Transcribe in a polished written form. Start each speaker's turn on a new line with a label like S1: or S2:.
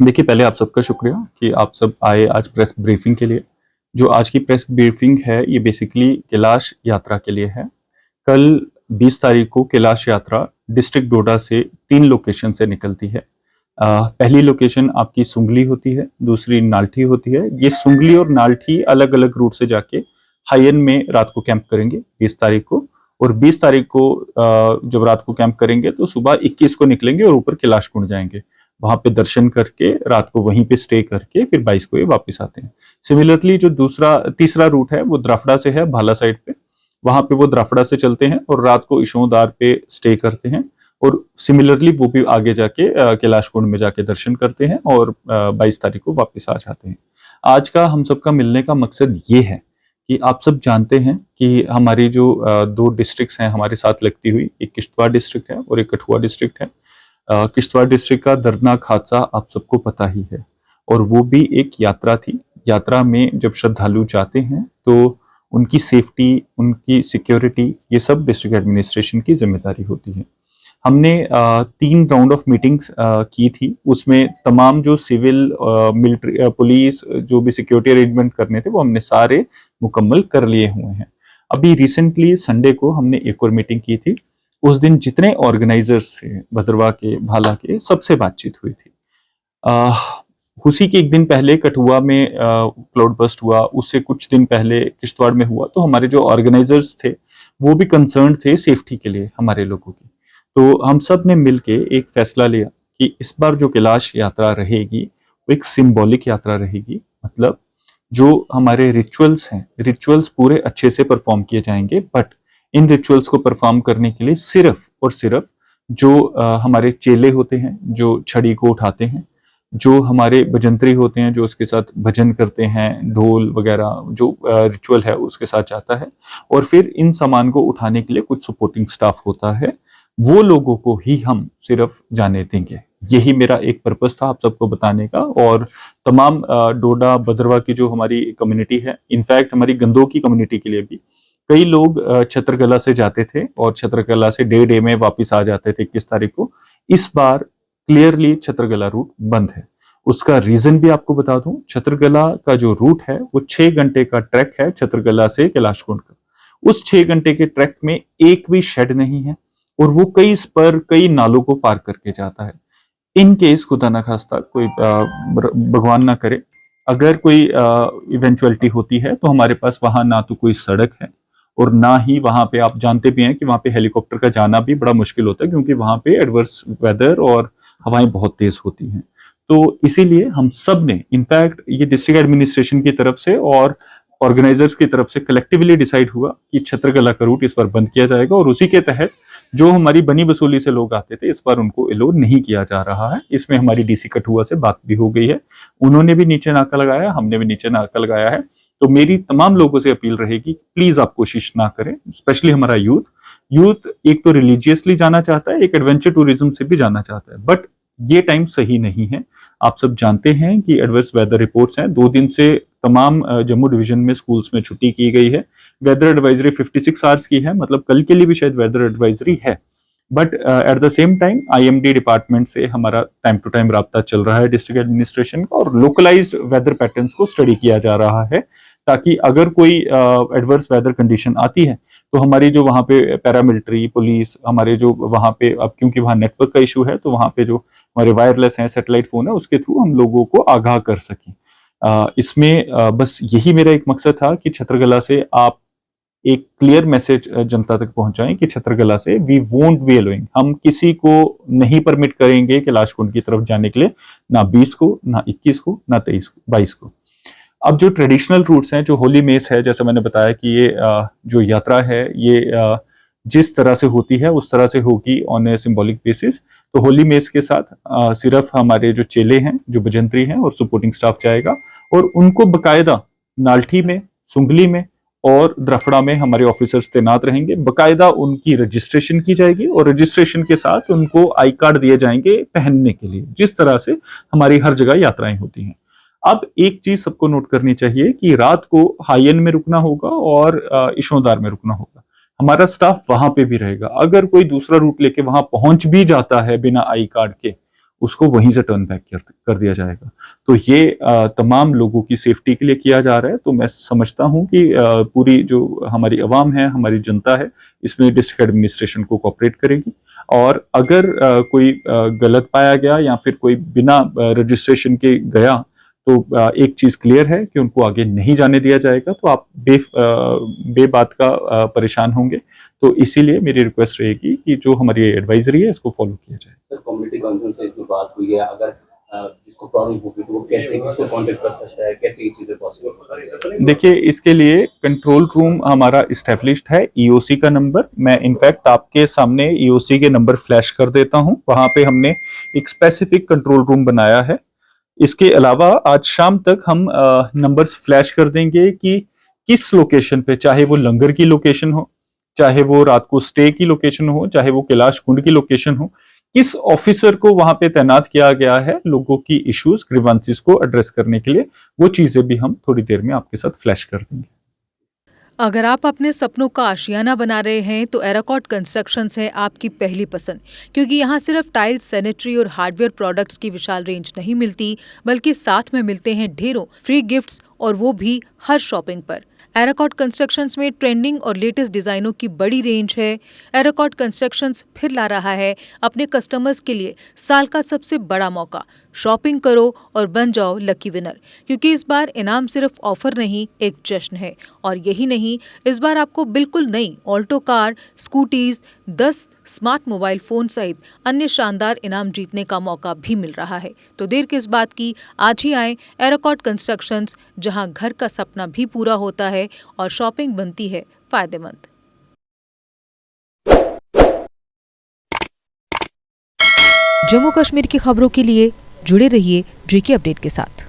S1: देखिए, पहले आप सबका शुक्रिया कि आप सब आए आज प्रेस ब्रीफिंग के लिए। जो आज की प्रेस ब्रीफिंग है, ये बेसिकली कैलाश यात्रा के लिए है। कल 20 तारीख को कैलाश यात्रा डिस्ट्रिक्ट डोडा से 3 लोकेशन से निकलती है। पहली लोकेशन आपकी सुंगली होती है, दूसरी नाल्ठी होती है। ये सुंगली और नाल्ठी अलग-अलग रूट से जाके हायन में रात को कैंप करेंगे 20 तारीख को, और 20 तारीख को जब रात को कैंप करेंगे तो सुबह 21 को निकलेंगे और ऊपर कैलाश कुंड जाएंगे। वहां पे दर्शन करके रात को वहीं पे स्टे करके फिर 22 को ये वापस आते हैं। सिमिलरली जो तीसरा रूट है वो द्राफड़ा से है, भाला साइड पे। वहां पे वो द्राफड़ा से चलते हैं और रात को इशोदार पे स्टे करते हैं, और सिमिलरली वो भी आगे जाके कैलाश कुंड में जाके दर्शन करते हैं और 22 तारीख को वापस आ जाते हैं। आज का हम सबका मिलने का मकसद ये है कि आप सब जानते हैं कि हमारी जो 2 डिस्ट्रिक्ट्स हैं हमारे साथ लगती हुई, एक किश्तवाड़ डिस्ट्रिक्ट है और एक कठुआ डिस्ट्रिक्ट है। किश्तवाड़ डिस्ट्रिक्ट का दर्दनाक हादसा आप सबको पता ही है, और वो भी एक यात्रा थी। यात्रा में जब श्रद्धालु जाते हैं तो उनकी सेफ्टी, उनकी सिक्योरिटी, ये सब डिस्ट्रिक्ट एडमिनिस्ट्रेशन की जिम्मेदारी होती है। हमने 3 राउंड ऑफ मीटिंग्स की थी। उसमें तमाम जो सिविल, मिलिट्री, पुलिस, जो भी सिक्योरिटी अरेंजमेंट करने थे वो हमने सारे मुकम्मल कर लिए हुए हैं। अभी रिसेंटली संडे को हमने एक और मीटिंग की थी। उस दिन जितने ऑर्गेनाइजर्स थे भद्रवाह के, भाला के, सबसे बातचीत हुई थी। उसी के एक दिन पहले कठुआ में क्लाउड बस्ट हुआ, उससे कुछ दिन पहले किश्तवाड़ में हुआ। तो हमारे जो ऑर्गेनाइजर्स थे वो भी कंसर्न थे सेफ्टी के लिए हमारे लोगों की। तो हम सब ने मिलके एक फैसला लिया कि इस बार जो कैलाश यात्रा रहेगी वो एक सिंबॉलिक यात्रा रहेगी। मतलब जो हमारे रिचुअल्स हैं, रिचुअल्स पूरे अच्छे से परफॉर्म किए जाएंगे, बट इन रिचुअल्स को परफॉर्म करने के लिए सिर्फ और सिर्फ जो हमारे चेले होते हैं, जो छड़ी को उठाते हैं, जो हमारे भजंत्री होते हैं, जो उसके साथ भजन करते हैं, ढोल वगैरह जो रिचुअल है उसके साथ जाता है, और फिर इन सामान को उठाने के लिए कुछ सपोर्टिंग स्टाफ होता है, वो लोगों को ही हम सिर्फ जाने देंगे। यही मेरा एक पर्पस था आप सबको बताने का। और तमाम डोडा भद्रवाह की जो हमारी कम्युनिटी है, इनफैक्ट हमारी गंदों की कम्युनिटी के लिए भी कई लोग छत्रकला से जाते थे और छत्रकला से डे में वापस आ जाते थे 21 तारीख को। इस बार क्लियरली छत्रकला रूट बंद है। उसका रीजन भी आपको बता दूं, छत्रकला का जो रूट है वो 6 घंटे का ट्रैक है छत्रकला से कैलाश कुंड का। उस 6 घंटे के ट्रैक में एक भी शेड नहीं है, और वो कई स्पर, कई नालों को पार करके जाता है। इन केस खुदा ना खास्ता कोई भगवान ना करे, अगर कोई इवेंचुअलिटी होती है तो हमारे पास वहां ना तो कोई सड़क है, और ना ही वहां पे, आप जानते भी हैं कि वहां पे हेलीकॉप्टर का जाना भी बड़ा मुश्किल होता है, क्योंकि वहां पे एडवर्स वेदर और हवाएं बहुत तेज होती हैं। तो इसीलिए हम सब ने, इनफैक्ट ये डिस्ट्रिक्ट एडमिनिस्ट्रेशन की तरफ से और ऑर्गेनाइजर्स की तरफ से कलेक्टिवली डिसाइड हुआ कि छत्रकला का रूट इस बार बंद किया जाएगा, और उसी के तहत जो हमारी बनी बसूली से लोग आते थे इस बार उनको एलो नहीं किया जा रहा है। इसमें हमारी डीसी कठुआ से बात भी हो गई है, उन्होंने भी नीचे नाका लगाया, हमने भी नीचे नाका लगाया है। तो मेरी तमाम लोगों से अपील रहेगी कि प्लीज आप कोशिश ना करें, स्पेशली हमारा यूथ एक तो रिलीजियसली जाना चाहता है, एक एडवेंचर टूरिज्म से भी जाना चाहता है, बट ये टाइम सही नहीं है। आप सब जानते हैं कि एडवर्स वेदर रिपोर्ट्स हैं। 2 दिन से तमाम जम्मू डिवीजन में स्कूल्स में छुट्टी की गई है। वेदर एडवाइजरी 56 आवर्स की है, मतलब कल के लिए भी शायद वेदर एडवाइजरी है। But at the same time IMD department से हमारा टाइम टू टाइम राब्ता चल रहा है डिस्ट्रिक्ट एडमिनिस्ट्रेशन का, और लोकलाइज्ड वेदर पैटर्न्स को स्टडी किया जा रहा है, ताकि अगर कोई एडवर्स वेदर कंडीशन आती है तो हमारी जो वहाँ पे पैरामिलिट्री पुलिस, हमारे जो वहाँ पे, अब क्योंकि वहाँ नेटवर्क का इशू है तो वहाँ पे जो हमारे वायरलेस हैं, सैटेलाइट फोन है, उसके थ्रू हम लोगों को आगाह कर सकें। इसमें बस यही मेरा एक मकसद था कि छत्रकला से आप एक क्लियर मैसेज जनता तक पहुंचाएं कि छत्रकला से वी वोंट बी अलोइंग, हम किसी को नहीं परमिट करेंगे कैलाश कुंड की तरफ जाने के लिए, ना 20 को, ना 21 को, ना 23 को, 22 को। अब जो ट्रेडिशनल रूट्स हैं, जो होली मेस है, जैसे मैंने बताया कि ये जो यात्रा है ये जिस तरह से होती है उस तरह से होगी ऑन ए सिंबॉलिक बेसिस। तो होली मेस के साथ सिर्फ हमारे जो चेले हैं, जो भजंत्री हैं और सपोर्टिंग स्टाफ जाएगा, और उनको बकायदा नाल्ठी में, सुंगली में और द्रफड़ा में हमारे ऑफिसर्स तैनात रहेंगे। बकायदा उनकी रजिस्ट्रेशन की जाएगी, और रजिस्ट्रेशन के साथ उनको आई कार्ड दिए जाएंगे पहनने के लिए, जिस तरह से हमारी हर जगह यात्राएं होती हैं। अब एक चीज सबको नोट करनी चाहिए कि रात को हायन में रुकना होगा और इशोदार में रुकना होगा। हमारा स्टाफ वहां पे भी रहेगा। अगर कोई दूसरा रूट लेके वहां पहुंच भी जाता है बिना आई कार्ड के, उसको वहीं से टर्न बैक कर दिया जाएगा। तो ये तमाम लोगों की सेफ्टी के लिए किया जा रहा है। तो मैं समझता हूँ कि पूरी जो हमारी आवाम है, हमारी जनता है, इसमें डिस्ट्रिक्ट एडमिनिस्ट्रेशन को कोऑपरेट करेगी। और अगर कोई गलत पाया गया या फिर कोई बिना रजिस्ट्रेशन के गया, तो एक चीज क्लियर है कि उनको आगे नहीं जाने दिया जाएगा। तो आप बेबात का परेशान होंगे। तो इसीलिए मेरी रिक्वेस्ट रहेगी कि जो हमारी एडवाइजरी है इसको फॉलो किया जाए।
S2: सर, कम्युनिटी काउंसिल से इसमें बात हुई है, अगर जिसको प्रॉब्लम होगी तो वो कैसे किसको कांटेक्ट कर सकता है, कैसे ये चीजें पॉसिबल है?
S1: देखिए, इसके लिए कंट्रोल रूम हमारा इस्टेब्लिश्ड है, ईओसी का नंबर मैं इनफैक्ट आपके सामने ईओसी के नंबर फ्लैश कर देता हूं। वहां पे हमने एक स्पेसिफिक कंट्रोल रूम बनाया है। इसके अलावा आज शाम तक हम नंबर्स फ्लैश कर देंगे कि किस लोकेशन पे, चाहे वो लंगर की लोकेशन हो, चाहे वो रात को स्टे की लोकेशन हो, चाहे वो कैलाश कुंड की लोकेशन हो, किस ऑफिसर को वहां पे तैनात किया गया है लोगों की इश्यूज ग्रीवांसेस को एड्रेस करने के लिए। वो चीजें भी हम थोड़ी देर में आपके साथ फ्लैश कर देंगे।
S3: अगर आप अपने सपनों का आशियाना बना रहे हैं तो एराकॉट कंस्ट्रक्शंस है आपकी पहली पसंद, क्योंकि यहाँ सिर्फ टाइल्स, सैनिटरी और हार्डवेयर प्रोडक्ट्स की विशाल रेंज नहीं मिलती, बल्कि साथ में मिलते हैं ढेरों फ्री गिफ्ट्स, और वो भी हर शॉपिंग पर। एराकॉट कंस्ट्रक्शंस में ट्रेंडिंग और लेटेस्ट डिजाइनों की बड़ी रेंज है। एराकॉट कंस्ट्रक्शंस फिर ला रहा है अपने कस्टमर्स के लिए साल का सबसे बड़ा मौका। शॉपिंग करो और बन जाओ लकी विनर, क्योंकि इस बार इनाम सिर्फ ऑफर नहीं, एक जश्न है। और यही नहीं, इस बार आपको बिल्कुल नई Alto car, scooties, 10 smart mobile phone सहित अन्य शानदार इनाम जीतने का मौका भी मिल रहा है। तो देर किस बात की, आज ही आए एराकॉट कंस्ट्रक्शंस, जहां घर का सपना भी पूरा होता है और शॉपिंग बनती है फायदेमंद। जम्मू कश्मीर की खबरों के लिए जुड़े रहिए JK अपडेट के साथ।